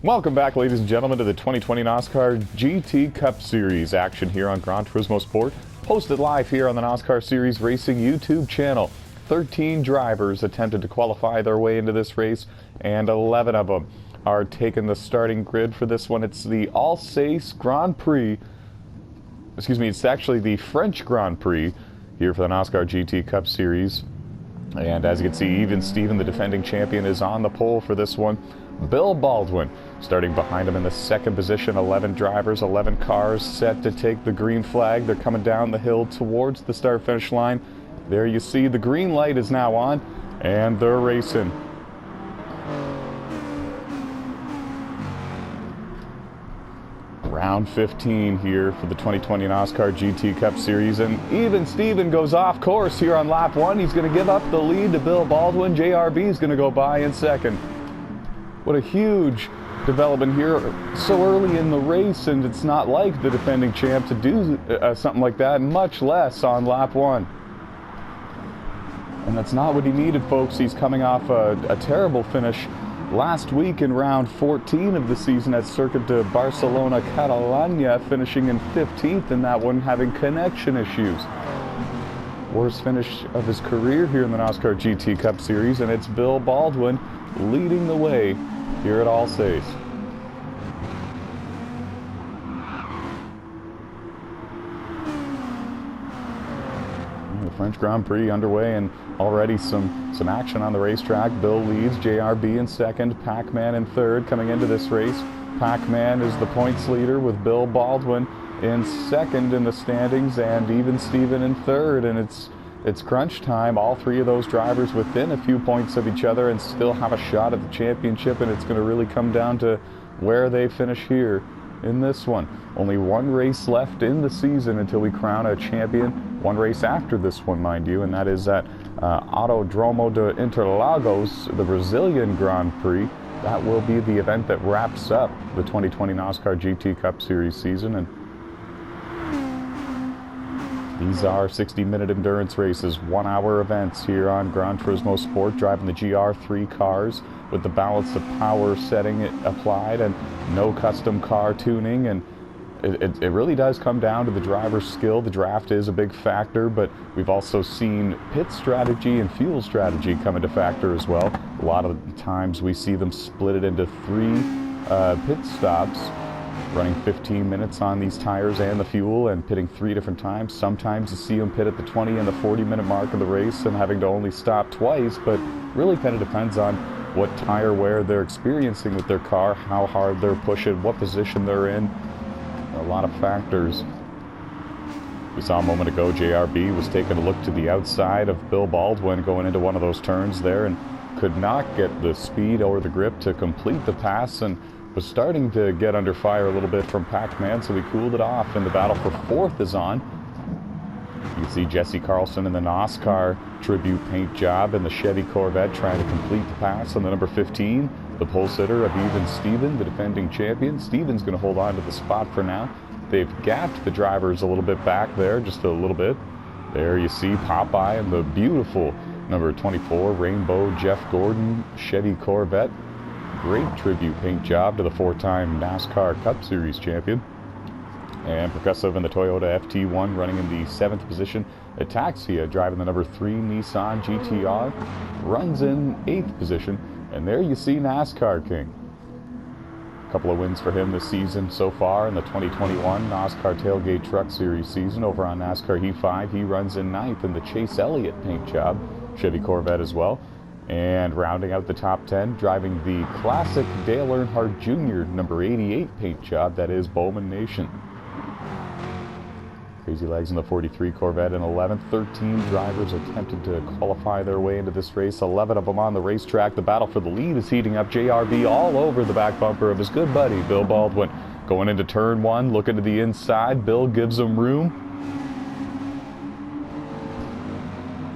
Welcome back, ladies and gentlemen, to the 2020 NOSSCAR GT Cup Series. Action here on Gran Turismo Sport, posted live here on the NOSSCAR Series Racing YouTube channel. 13 drivers attempted to qualify their way into this race, and 11 of them are taking the starting grid for this one. It's the Alsace Grand Prix. Excuse me, it's actually the French Grand Prix here for the NOSSCAR GT Cup Series. And as you can see, even Steven, the defending champion, is on the pole for this one. Bill Baldwin starting behind him in the second position. 11 drivers, 11 cars set to take the green flag. They're coming down the hill towards the start-finish line. There you see the green light is now on, and they're racing. Round 15 here for the 2020 NOSSCAR GT Cup Series, and even Steven goes off course here on lap 1. He's going to give up the lead to Bill Baldwin. JRB is going to go by in second. What a huge development here so early in the race, and it's not like the defending champ to do something like that, much less on lap 1. And that's not what he needed, folks. He's coming off a terrible finish last week in round 14 of the season at Circuit de Barcelona Catalunya, finishing in 15th in that one, having connection issues. Worst finish of his career here in the NOSSCAR GT Cup Series, and it's Bill Baldwin leading the way here at Alsace. The French Grand Prix underway, and already some action on the racetrack. Bill leads, JRB in second, Pac-Man in third. Coming into this race, Pac-Man is the points leader with Bill Baldwin in second in the standings, and even Steven in third. And it's crunch time. All three of those drivers within a few points of each other and still have a shot at the championship, and it's going to really come down to where they finish here in this one. Only one race left in the season until we crown a champion. One race after this one, mind you, and that is at Autodromo de Interlagos, the Brazilian Grand Prix. That will be the event that wraps up the 2020 NOSSCAR GT Cup Series season. And these are 60-minute endurance races, 1-hour events here on Gran Turismo Sport, driving the GR3 cars with the balance of power setting applied and no custom car tuning. And it really does come down to the driver's skill. The draft is a big factor, but we've also seen pit strategy and fuel strategy come into factor as well. A lot of times we see them split it into 3 pit stops, running 15 minutes on these tires and the fuel, and pitting 3 different times. Sometimes you see them pit at the 20 and the 40-minute mark of the race and having to only stop twice, but really kind of depends on what tire wear they're experiencing with their car, how hard they're pushing, what position they're in. A lot of factors. We saw a moment ago JRB was taking a look to the outside of Bill Baldwin going into one of those turns there and could not get the speed or the grip to complete the pass, and was starting to get under fire a little bit from Pac-Man, so he cooled it off, and the battle for 4th is on. You can see Jesse Carlson in the NOSSCAR tribute paint job and the Chevy Corvette trying to complete the pass on the number 15. The pole sitter of even Steven, the defending champion. Steven's going to hold on to the spot for now. They've gapped the drivers a little bit back there, just a little bit. There you see Popeye and the beautiful number 24 Rainbow Jeff Gordon Chevy Corvette. Great tribute paint job to the 4-time NOSSCAR Cup Series champion. And Progressive in the Toyota FT1 running in the 7th position. Ataxia driving the number 3 Nissan GTR runs in 8th position. And there you see NASCAR King. A couple of wins for him this season so far in the 2021 NOSSCAR Tailgate Truck Series season over on NASCAR Heat 5. He runs in 9th in the Chase Elliott paint job, Chevy Corvette as well. And rounding out the top 10, driving the classic Dale Earnhardt Jr. number 88 paint job, that is Bowman Nation. Crazy Legs in the 43 Corvette in 11th. 13 drivers attempted to qualify their way into this race. 11 of them on the racetrack. The battle for the lead is heating up. JRB all over the back bumper of his good buddy, Bill Baldwin. Going into turn 1, looking to the inside. Bill gives him room.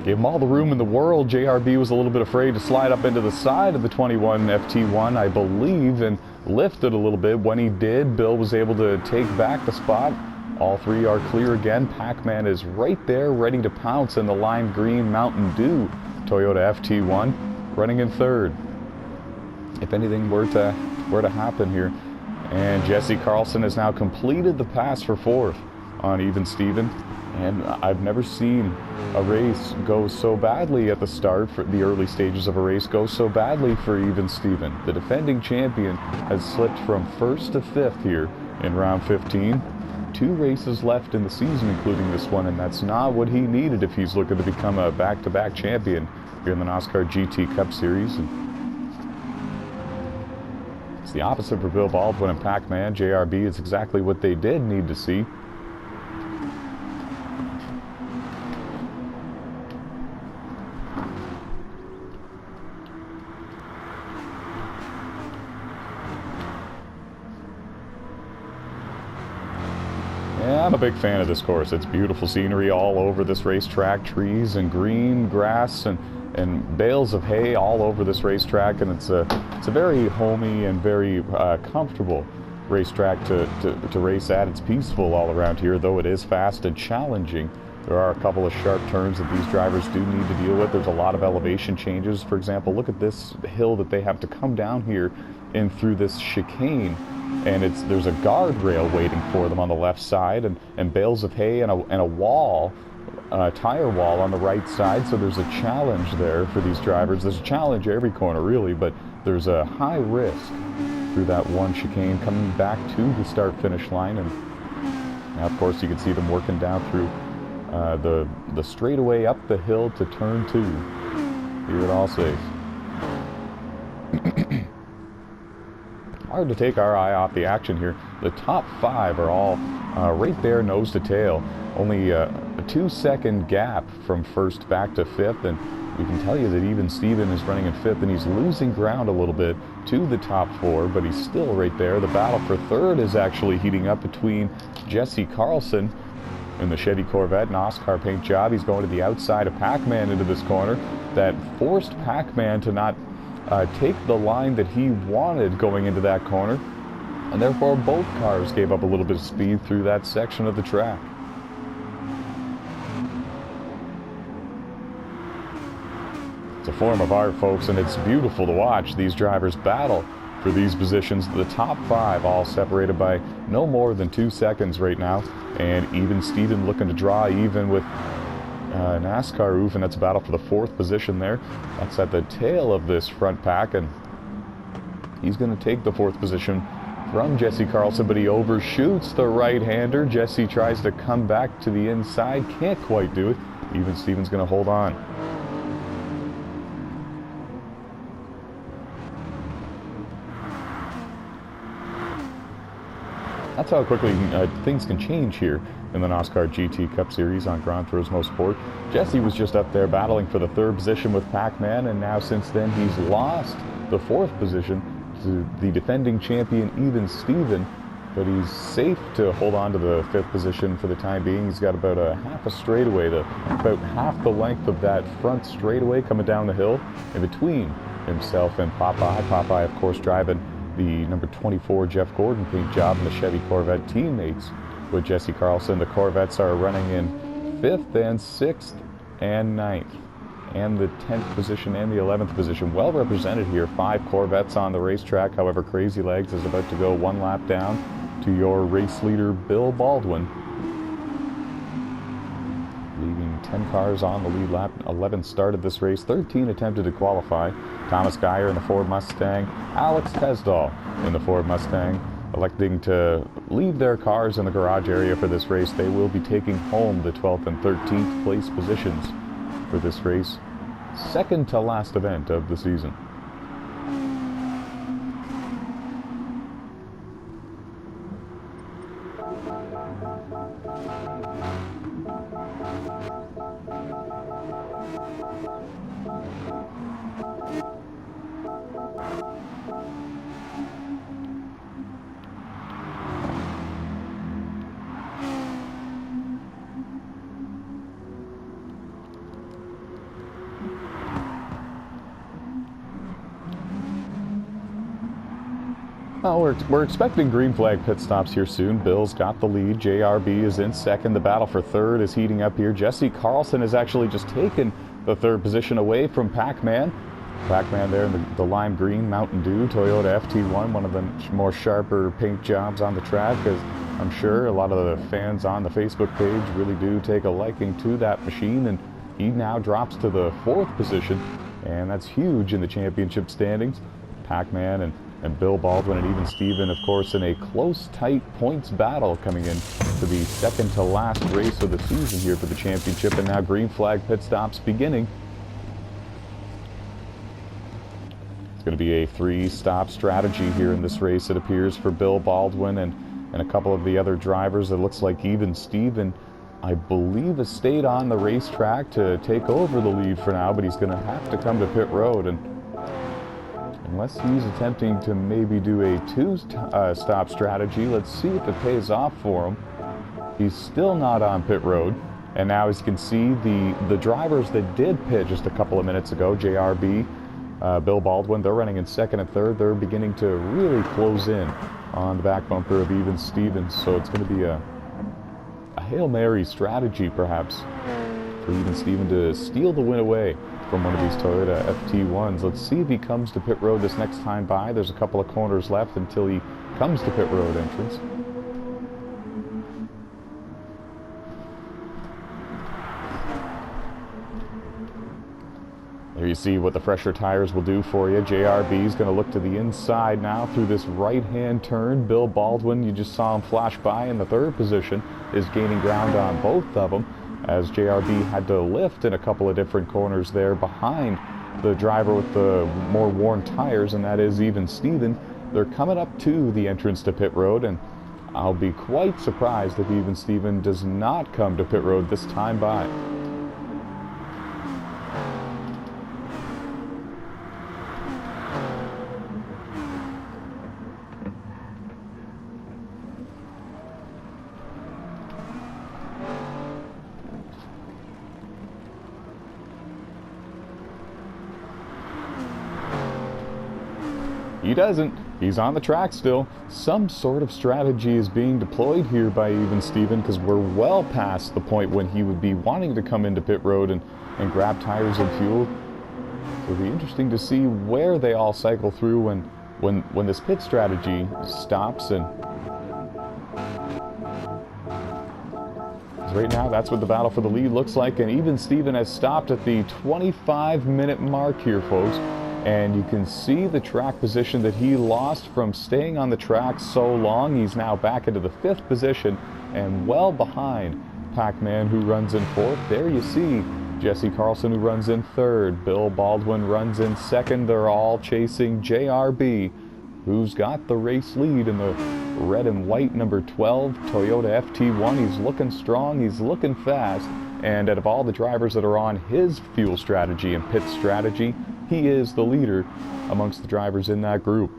Gave him all the room in the world. JRB was a little bit afraid to slide up into the side of the 21 FT1, I believe, and lifted a little bit. When he did, Bill was able to take back the spot. All three are clear again. Pac-Man is right there, ready to pounce in the lime green Mountain Dew Toyota FT1, running in 3rd. If anything were to were to happen here. And Jesse Carlson has now completed the pass for fourth on Even Steven. And I've never seen a race go so badly at the start, for the early stages of a race go so badly for Even Steven. The defending champion has slipped from first to fifth here in round 15. 2 races left in the season, including this one, and that's not what he needed if he's looking to become a back-to-back champion here in the NOSSCAR GT Cup Series. And it's the opposite for Bill Baldwin and Pac-Man. JRB is exactly what they did need to see. Yeah, I'm a big fan of this course. It's beautiful scenery all over this racetrack, trees and green grass and bales of hay all over this racetrack, and it's a very homey and very comfortable racetrack to race at. It's peaceful all around here, though it is fast and challenging. There are a couple of sharp turns that these drivers do need to deal with. There's a lot of elevation changes. For example, look at this hill that they have to come down here in through this chicane. And there's a guardrail waiting for them on the left side, and bales of hay and a wall, tire wall on the right side. So there's a challenge there for these drivers. There's a challenge every corner, really, but there's a high risk through that one chicane coming back to the start-finish line. And now, of course, you can see them working down through the straightaway up the hill to turn 2 here at Alsace. Hard to take our eye off the action here. The top 5 are all right there, nose to tail. Only a 2-second gap from first back to fifth, and we can tell you that Even Steven is running in fifth, and he's losing ground a little bit to the top 4, but he's still right there. The battle for third is actually heating up between Jesse Carlson in the Chevy Corvette, NOSSCAR paint job. He's going to the outside of Pac-Man into this corner. That forced Pac-Man to not take the line that he wanted going into that corner, and therefore both cars gave up a little bit of speed through that section of the track. It's a form of art, folks, and it's beautiful to watch these drivers battle for these positions. The top 5 all separated by no more than 2 seconds right now, and Even Steven looking to draw even with NASCAR roof, and that's a battle for the 4th position there. That's at the tail of this front pack, and he's going to take the 4th position from Jesse Carlson, but he overshoots the right-hander. Jesse tries to come back to the inside, can't quite do it. Even Steven's going to hold on. That's how quickly things can change here in the NOSSCAR GT Cup Series on Gran Turismo Sport. Jesse was just up there battling for the 3rd position with Pac-Man, and now since then he's lost the 4th position to the defending champion Even Steven, but he's safe to hold on to the 5th position for the time being. He's got about a half a straightaway, about half the length of that front straightaway coming down the hill in between himself and Popeye. Popeye, of course, driving the number 24 Jeff Gordon paint job and the Chevy Corvette teammates with Jesse Carlson. The Corvettes are running in 5th and 6th and 9th, and the 10th position and the 11th position. Well represented here. 5 Corvettes on the racetrack. However, Crazy Legs is about to go 1 lap down to your race leader, Bill Baldwin, leaving 10 cars on the lead lap. 11 started this race, 13 attempted to qualify. Thomas Geyer in the Ford Mustang, Alex Tesdall in the Ford Mustang, electing to leave their cars in the garage area for this race. They will be taking home the 12th and 13th place positions for this race. Second to last event of the season. Well, we're expecting green flag pit stops here soon. Bill's got the lead. JRB is in second. The battle for third is heating up here. Jesse Carlson has actually just taken the 3rd position away from Pac-Man. Pac-Man there in the lime green Mountain Dew Toyota FT1, one of the more sharper paint jobs on the track, as I'm sure a lot of the fans on the Facebook page really do take a liking to that machine. And he now drops to the 4th position, and that's huge in the championship standings. Pac-Man and Bill Baldwin and even Steven, of course, in a close, tight points battle coming in to the second to last race of the season here for the championship. And now green flag pit stops beginning. Going to be a 3-stop strategy here in this race, it appears, for Bill Baldwin and a couple of the other drivers. It looks like even Steven, I believe, has stayed on the racetrack to take over the lead for now, but he's going to have to come to pit road. And unless he's attempting to maybe do a 2-stop strategy, let's see if it pays off for him. He's still not on pit road. And now, as you can see, the drivers that did pit just a couple of minutes ago, JRB, Bill Baldwin, they're running in 2nd and 3rd. They're beginning to really close in on the back bumper of even Stevens. So it's going to be a Hail Mary strategy, perhaps, for even Steven to steal the win away from one of these Toyota FT1s. Let's see if he comes to pit road this next time by. There's a couple of corners left until he comes to pit road entrance. There you see what the fresher tires will do for you. JRB is going to look to the inside now through this right-hand turn. Bill Baldwin, you just saw him flash by in the 3rd position, is gaining ground on both of them, as JRB had to lift in a couple of different corners there behind the driver with the more worn tires, and that is even Steven. They're coming up to the entrance to pit road, and I'll be quite surprised if even Steven does not come to pit road this time by. He doesn't. He's on the track still. Some sort of strategy is being deployed here by even Steven, because we're well past the point when he would be wanting to come into pit road and grab tires and fuel. It'll be interesting to see where they all cycle through when this pit strategy stops. And right now, that's what the battle for the lead looks like. And even Steven has stopped at the 25-minute mark here, folks. And you can see the track position that he lost from staying on the track so long. He's now back into the 5th position and well behind Pac-Man, who runs in 4th. There you see Jesse Carlson, who runs in 3rd. Bill Baldwin runs in 2nd. They're all chasing JRB, who's got the race lead in the red and white number 12 Toyota FT1. He's looking strong. He's looking fast. And out of all the drivers that are on his fuel strategy and pit strategy, he is the leader amongst the drivers in that group.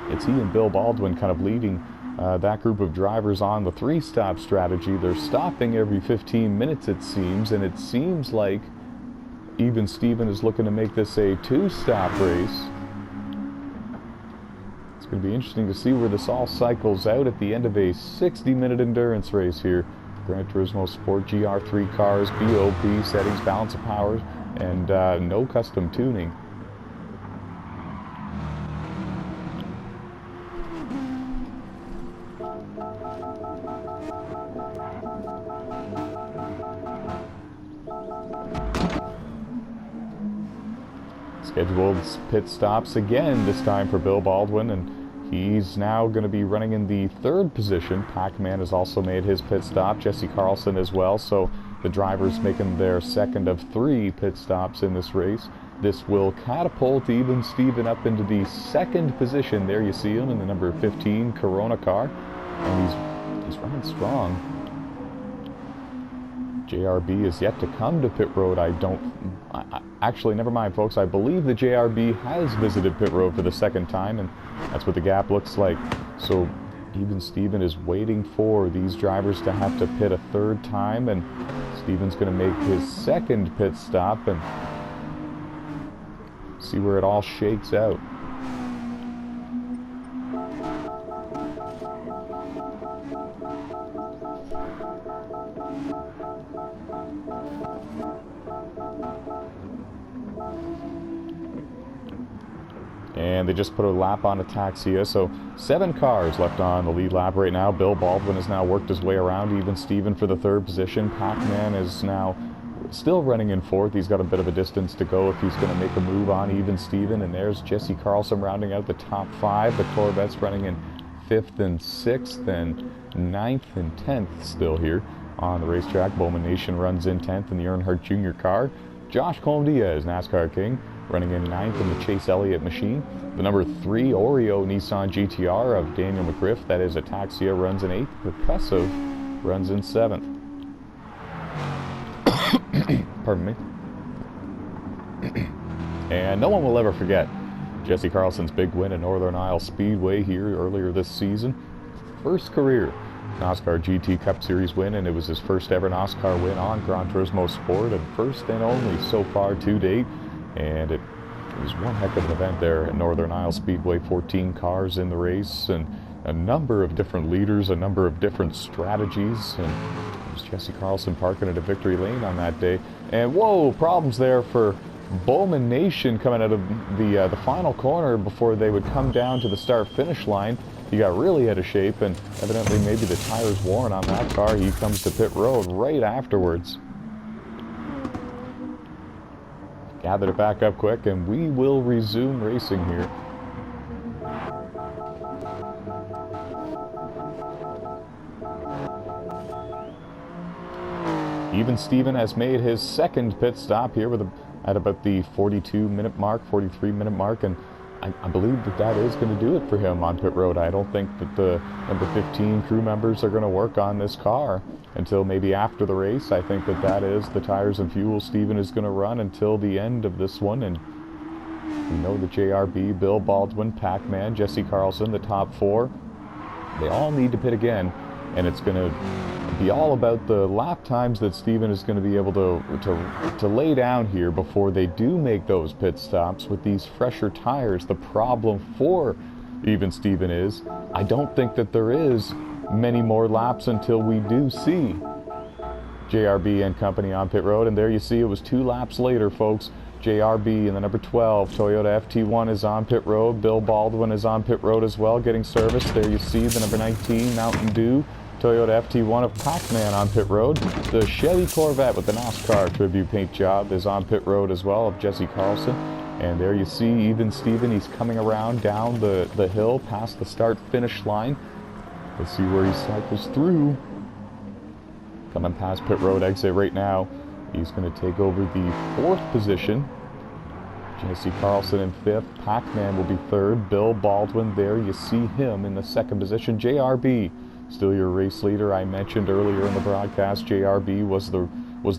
It's he and Bill Baldwin kind of leading that group of drivers on the 3-stop strategy. They're stopping every 15 minutes, it seems, and it seems like even Steven is looking to make this a 2-stop race. It's going to be interesting to see where this all cycles out at the end of a 60-minute endurance race here. Gran Turismo Sport GR3 cars, BOP settings, balance of powers, and no custom tuning. Scheduled pit stops again, this time for Bill Baldwin, and he's now going to be running in the 3rd position. Pac-Man has also made his pit stop, Jesse Carlson as well, so the drivers making their 2nd of 3 pit stops in this race. This will catapult even Steven up into the 2nd position. There you see him in the number 15 Corona car, and he's running strong. JRB is yet to come to pit road. Actually, never mind, folks. I believe the JRB has visited pit road for the 2nd time, and that's what the gap looks like. So even Steven is waiting for these drivers to have to pit a 3rd time, and Steven's going to make his 2nd pit stop and see where it all shakes out. And they just put a lap on Ataxia, so 7 cars left on the lead lap right now. Bill Baldwin has now worked his way around Even Steven for the 3rd position. Pac-Man is now still running in 4th. He's got a bit of a distance to go if he's going to make a move on Even Steven. And there's Jesse Carlson rounding out the top 5. The Corvette's running in 5th and 6th and 9th and 10th still here on the racetrack. Bowman Nation runs in 10th in the Earnhardt Jr. car. Josh Colm-Diaz, NASCAR King, running in 9th in the Chase Elliott machine. The number 3 Oreo Nissan GTR of Daniel McGriff, that is Ataxia, runs in 8th. Percussive runs in 7th. Pardon me. And no one will ever forget Jesse Carlson's big win at Northern Isle Speedway here earlier this season. First career NOSSCAR GT Cup Series win, and it was his first ever NOSSCAR win on Gran Turismo Sport, and first and only so far to date. And it was one heck of an event there at Northern Isle Speedway. 14 cars in the race, and a number of different leaders, a number of different strategies, and it was Jesse Carlson parking at a victory lane on that day. And whoa, problems there for Bowman Nation coming out of the final corner before they would come down to the start-finish line. He got really out of shape, and evidently maybe the tire's worn on that car. He comes to pit road right afterwards. Gathered it back up quick, and we will resume racing here. Even Steven has made his 2nd pit stop here at about the 42-minute mark, 43-minute mark, and I believe that is going to do it for him on pit road. I don't think that the number 15 crew members are going to work on this car until maybe after the race. I think that is the tires and fuel Steven is going to run until the end of this one. And we know that JRB, Bill Baldwin, Pac-Man, Jesse Carlson, the top 4, they all need to pit again. And it's going to be all about the lap times that Steven is going to be able to lay down here before they do make those pit stops with these fresher tires. The problem for Even Steven is, I don't think that there is many more laps until we do see JRB and company on pit road. And there you see it was 2 laps later, folks. JRB and the number 12 Toyota FT1 is on pit road. Bill Baldwin is on pit road as well, getting service. There you see the number 19 Mountain Dew Toyota FT1 of Pac-Man on pit road. The Chevy Corvette with the NOSSCAR tribute paint job is on pit road as well of Jesse Carlson. And there you see Even Steven, he's coming around down the hill past the start-finish line. Let's see where he cycles through. Coming past pit road exit right now. He's going to take over the 4th position. Jesse Carlson in 5th. Pac-Man will be 3rd. Bill Baldwin, there you see him in the 2nd position. JRB, still your race leader. I mentioned earlier in the broadcast, JRB was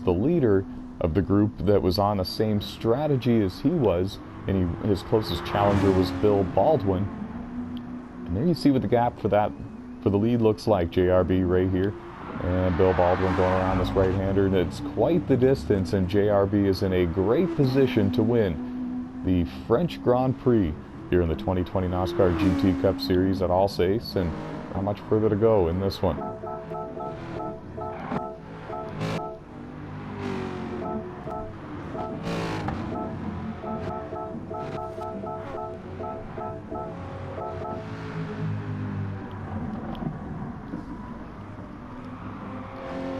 the leader of the group that was on the same strategy as he was, and his closest challenger was Bill Baldwin. And there you see what the gap for the lead looks like. JRB right here, and Bill Baldwin going around this right-hander. It's quite the distance, and JRB is in a great position to win the French Grand Prix here in the 2020 NOSSCAR GT Cup Series at Alsace, and not much further to go in this one.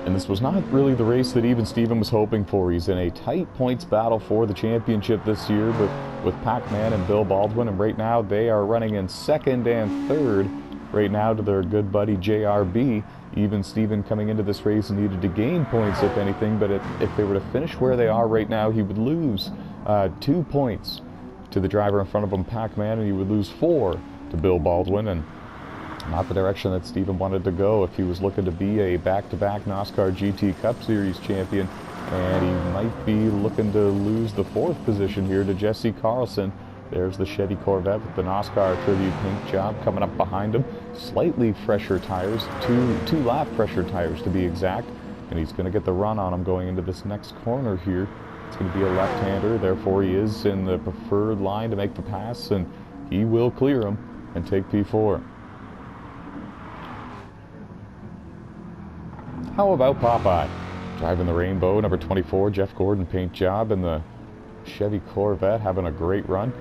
And this was not really the race that Even Steven was hoping for. He's in a tight points battle for the championship this year with Pac-Man and Bill Baldwin, and right now they are running in 2nd and 3rd right now to their good buddy JRB. Even Steven coming into this race needed to gain points, if anything, but if they were to finish where they are right now, he would lose 2 points to the driver in front of him, Pac-Man, and he would lose 4 to Bill Baldwin, and not the direction that Steven wanted to go if he was looking to be a back-to-back NOSSCAR GT Cup Series champion. And he might be looking to lose the 4th position here to Jesse Carlson. There's the Chevy Corvette with the NOSSCAR tribute paint job coming up behind him. Slightly fresher tires, two lap fresher tires to be exact. And he's going to get the run on him going into this next corner here. It's going to be a left-hander, therefore he is in the preferred line to make the pass, and he will clear him and take P4. How about Popeye? Driving the Rainbow, number 24, Jeff Gordon paint job, and the Chevy Corvette having a great run.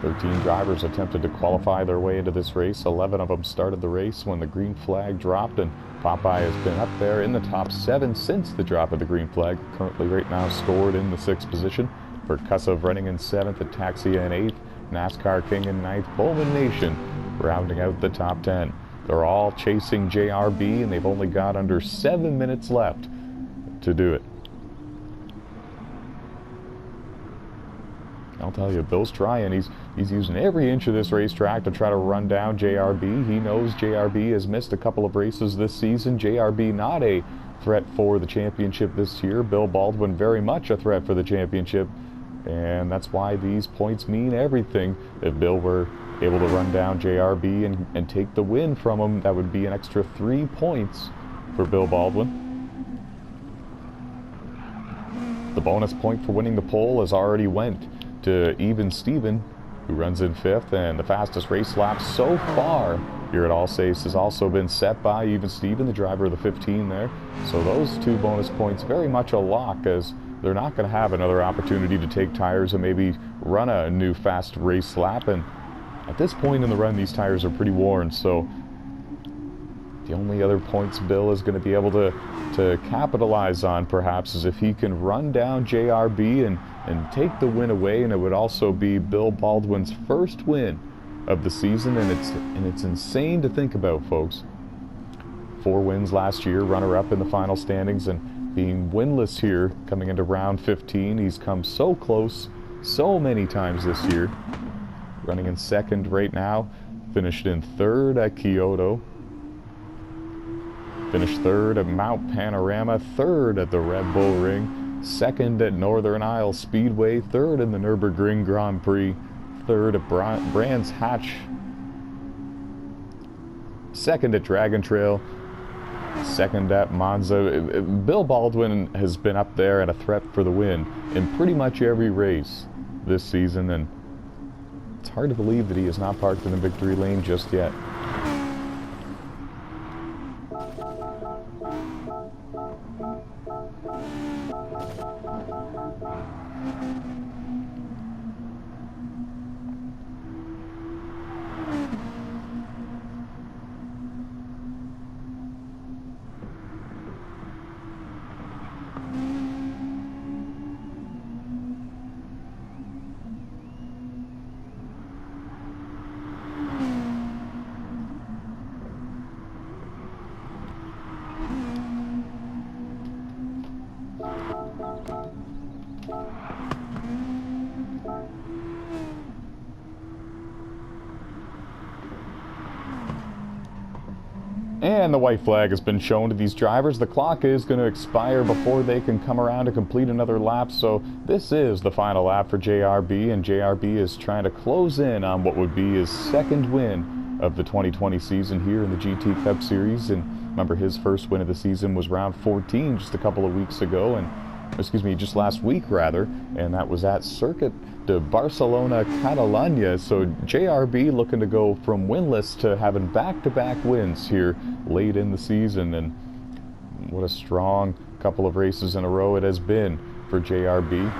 13 drivers attempted to qualify their way into this race. 11 of them started the race when the green flag dropped, and Popeye has been up there in the top 7 since the drop of the green flag. Currently right now scored in the 6th position. Percussive running in 7th, Ataxia in 8th, NASCAR King in 9th, Bowman Nation rounding out the top 10. They're all chasing JRB, and they've only got under 7 minutes left to do it. I'll tell you, Bill's trying. He's using every inch of this racetrack to try to run down JRB. He knows JRB has missed a couple of races this season. JRB not a threat for the championship this year. Bill Baldwin very much a threat for the championship. And that's why these points mean everything. If Bill were able to run down JRB and take the win from him, that would be an extra 3 points for Bill Baldwin. The bonus point for winning the pole has already went to Even Steven, who runs in 5th, and the fastest race lap so far here at Alsace has also been set by Even Steven, the driver of the 15 there. So those 2 bonus points very much a lock, as they're not going to have another opportunity to take tires and maybe run a new fast race lap. And at this point in the run, these tires are pretty worn, so the only other points Bill is going to be able to capitalize on perhaps is if he can run down JRB and take the win away, and it would also be Bill Baldwin's first win of the season, and it's insane to think about, folks. 4 wins last year, runner-up in the final standings, and being winless here coming into round 15. He's come so close so many times this year. Running in 2nd right now, finished in 3rd at Kyoto. Finished 3rd at Mount Panorama, 3rd at the Red Bull Ring, 2nd at Northern Isle Speedway, 3rd in the Nürburgring Grand Prix, 3rd at Brands Hatch, 2nd at Dragon Trail, 2nd at Monza. Bill Baldwin has been up there at a threat for the win in pretty much every race this season, and it's hard to believe that he is not parked in the victory lane just yet. And the white flag has been shown to these drivers. The clock is going to expire before they can come around to complete another lap. So this is the final lap for JRB, and JRB is trying to close in on what would be his 2nd win of the 2020 season here in the GT Cup Series. And remember, his first win of the season was round 14 just a couple of weeks ago, and just last week rather, and that was at Circuit de Barcelona Catalunya. So JRB looking to go from winless to having back-to-back wins here late in the season, and what a strong couple of races in a row it has been for JRB.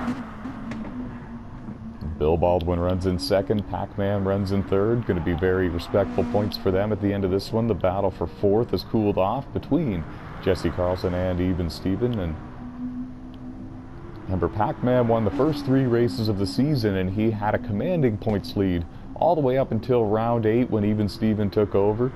Bill Baldwin runs in 2nd, Pac-Man runs in 3rd. Going to be very respectful points for them at the end of this one. The battle for 4th has cooled off between Jesse Carlson and Even Steven, and remember, Pac-Man won the first 3 races of the season, and he had a commanding points lead all the way up until round 8 when Even Steven took over.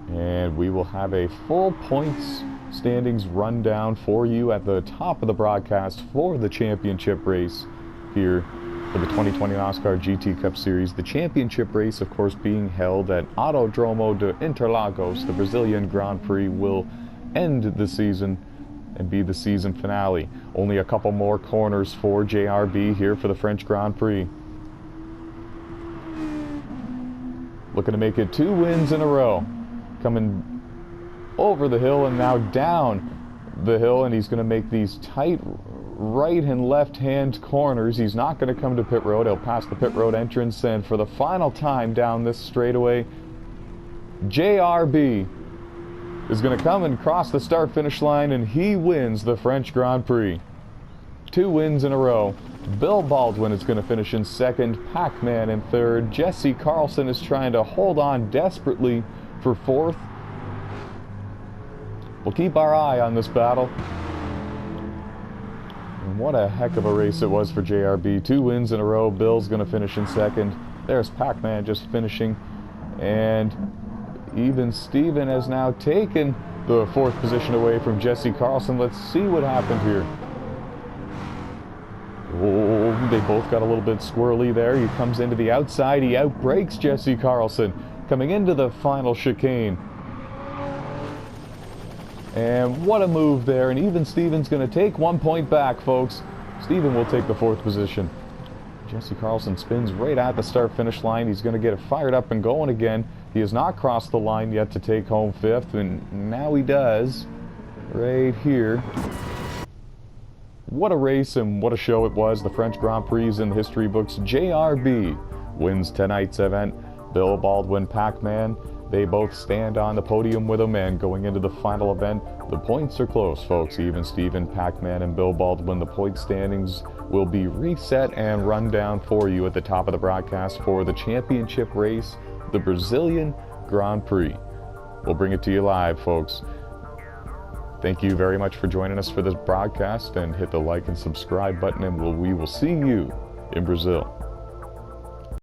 And we will have a full points standings rundown for you at the top of the broadcast for the championship race here for the 2020 NOSSCAR GT Cup Series. The championship race, of course, being held at Autodromo de Interlagos. The Brazilian Grand Prix will end the season and be the season finale. Only a couple more corners for JRB here for the French Grand Prix. Looking to make it 2 wins in a row. Coming over the hill and now down the hill, and he's going to make these tight right and left hand corners. He's not going to come to pit road. He'll pass the pit road entrance, and for the final time down this straightaway, JRB is going to come and cross the start-finish line, and he wins the French Grand Prix. 2 wins in a row Bill Baldwin is going to finish in second, Pac-Man in third. Jesse Carlson is trying to hold on desperately for fourth. We'll keep our eye on this battle. And what a heck of a race it was for JRB. 2 wins in a row. Bill's going to finish in second. There's Pac-Man just finishing. And even Steven has now taken the 4th position away from Jesse Carlson. Let's see what happened here. Oh, they both got a little bit squirrely there. He comes into the outside. He outbrakes Jesse Carlson coming into the final chicane. And what a move there. And even Steven's going to take 1 point back, folks. Steven will take the 4th position. Jesse Carlson spins right at the start-finish line. He's going to get it fired up and going again. He has not crossed the line yet to take home 5th, and now he does right here. What a race and what a show it was. The French Grand Prix in the history books. JRB wins tonight's event. Bill Baldwin, Pac-Man, they both stand on the podium with him, and going into the final event, the points are close, folks. Even Steven, Pac-Man, and Bill Baldwin, the point standings will be reset and run down for you at the top of the broadcast for the championship race, the Brazilian Grand Prix. We'll bring it to you live, folks. Thank you very much for joining us for this broadcast, and hit the like and subscribe button, and we will see you in Brazil.